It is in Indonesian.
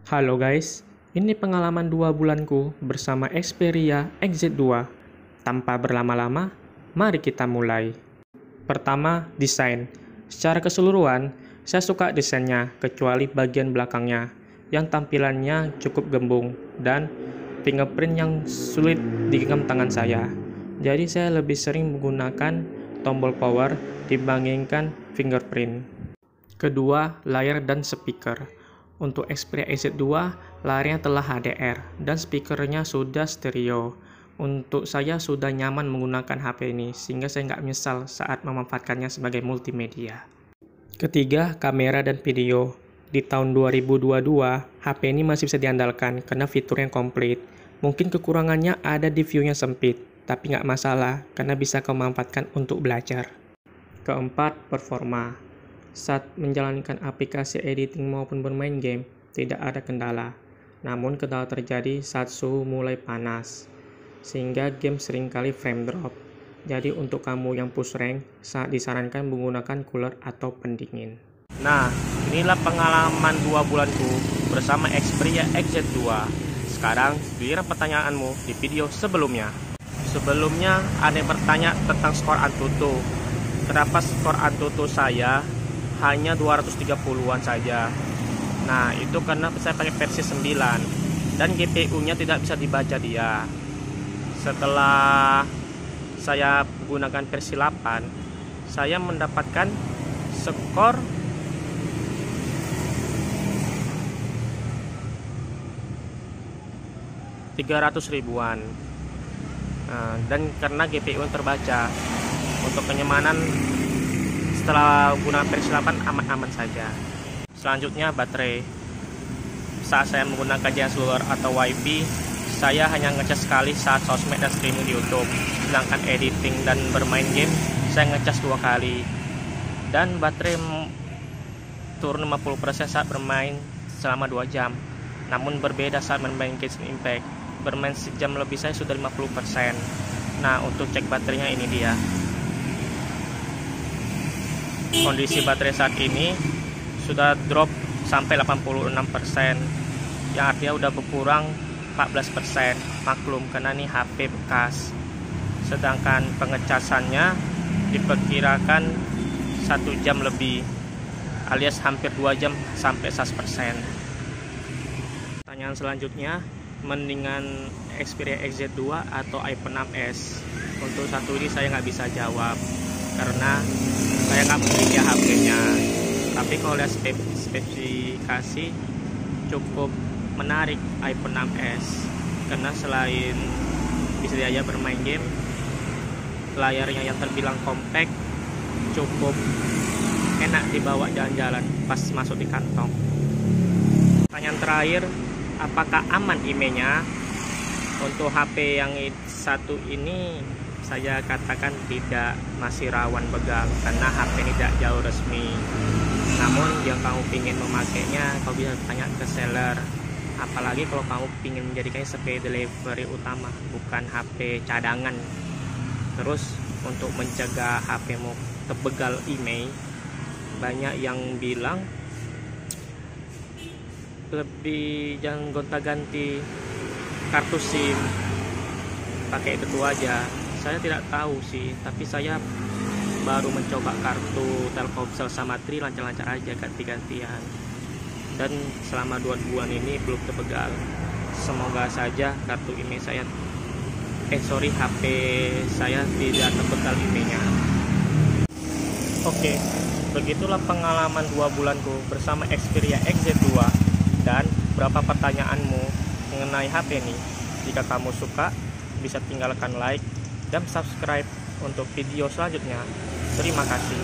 Halo guys, ini pengalaman 2 bulanku bersama Xperia XZ2. Tanpa berlama-lama, mari kita mulai. Pertama, desain. Secara keseluruhan, saya suka desainnya, kecuali bagian belakangnya, yang tampilannya cukup gembung, dan fingerprint yang sulit digenggam tangan saya. Jadi saya lebih sering menggunakan tombol power dibandingkan fingerprint. Kedua, layar dan speaker. Untuk Xperia XZ2, layarnya telah HDR dan speakernya sudah stereo. Untuk saya sudah nyaman menggunakan HP ini, sehingga saya nggak menyesal saat memanfaatkannya sebagai multimedia. Ketiga, kamera dan video. Di tahun 2022, HP ini masih bisa diandalkan karena fiturnya komplit. Mungkin kekurangannya ada di view-nya sempit, tapi nggak masalah karena bisa kau manfaatkan untuk belajar. Keempat, performa. Saat menjalankan aplikasi editing maupun bermain game, tidak ada kendala. Namun kendala terjadi saat suhu mulai panas, sehingga game seringkali frame drop. Jadi untuk kamu yang push rank, saat disarankan menggunakan cooler atau pendingin. Nah, inilah pengalaman 2 bulanku bersama Xperia XZ2. Sekarang, giliran pertanyaanmu di video sebelumnya. Sebelumnya, ada yang bertanya tentang skor Antutu. Kenapa skor Antutu saya hanya 230-an saja? Nah, itu karena saya pakai versi 9 dan GPU-nya tidak bisa dibaca dia. Setelah saya menggunakan versi 8, saya mendapatkan skor 300 ribuan. Dan karena GPU terbaca, untuk kenyamanan setelah menggunakan versi 8 aman-aman saja. Selanjutnya baterai. Saat saya menggunakan JSLUR atau WiFi, saya hanya ngecas sekali saat sosmed dan streaming di YouTube. Sedangkan editing dan bermain game, saya ngecas 2 kali. Dan baterai turun 50% saat bermain selama 2 jam. Namun berbeda saat bermain Genshin Impact. Bermain sejam lebih saya sudah 50%. Nah, untuk cek baterainya ini dia. Kondisi baterai saat ini sudah drop sampai 86%, yang artinya udah berkurang 14%. Maklum karena ini HP bekas. Sedangkan pengecasannya diperkirakan 1 jam lebih, alias hampir 2 jam sampai 100%. Pertanyaan selanjutnya, mendingan Xperia XZ2 atau iPhone 6s? Untuk satu ini saya nggak bisa jawab karena saya nggak memiliki HP-nya. Tapi kalau lihat spesifikasi cukup menarik iPhone 6s, karena selain bisa diajak bermain game, layarnya yang terbilang compact, cukup enak dibawa jalan-jalan pas masuk di kantong. Pertanyaan terakhir, apakah aman IMEI-nya? Untuk HP yang satu ini saya katakan tidak, masih rawan begal karena HP ini tidak jauh resmi. Namun yang kamu ingin memakainya, kau bisa tanya ke seller. Apalagi kalau kamu ingin menjadikannya sebagai delivery utama, bukan HP cadangan. Terus untuk mencegah HPmu terbegal IMEI, banyak yang bilang lebih jangan gonta-ganti kartu SIM, pakai itu aja. Saya tidak tahu sih, tapi saya baru mencoba kartu Telkomsel sama Tri, lancar-lancar aja ganti-gantian. Dan selama 2 bulan ini belum terbegal. Semoga saja kartu IMEI saya HP saya tidak terbegal IMEI-nya. Oke, begitulah pengalaman 2 bulanku bersama Xperia XZ2. Dan berapa pertanyaanmu mengenai HP ini? Jika kamu suka, bisa tinggalkan like dan subscribe untuk video selanjutnya. Terima kasih.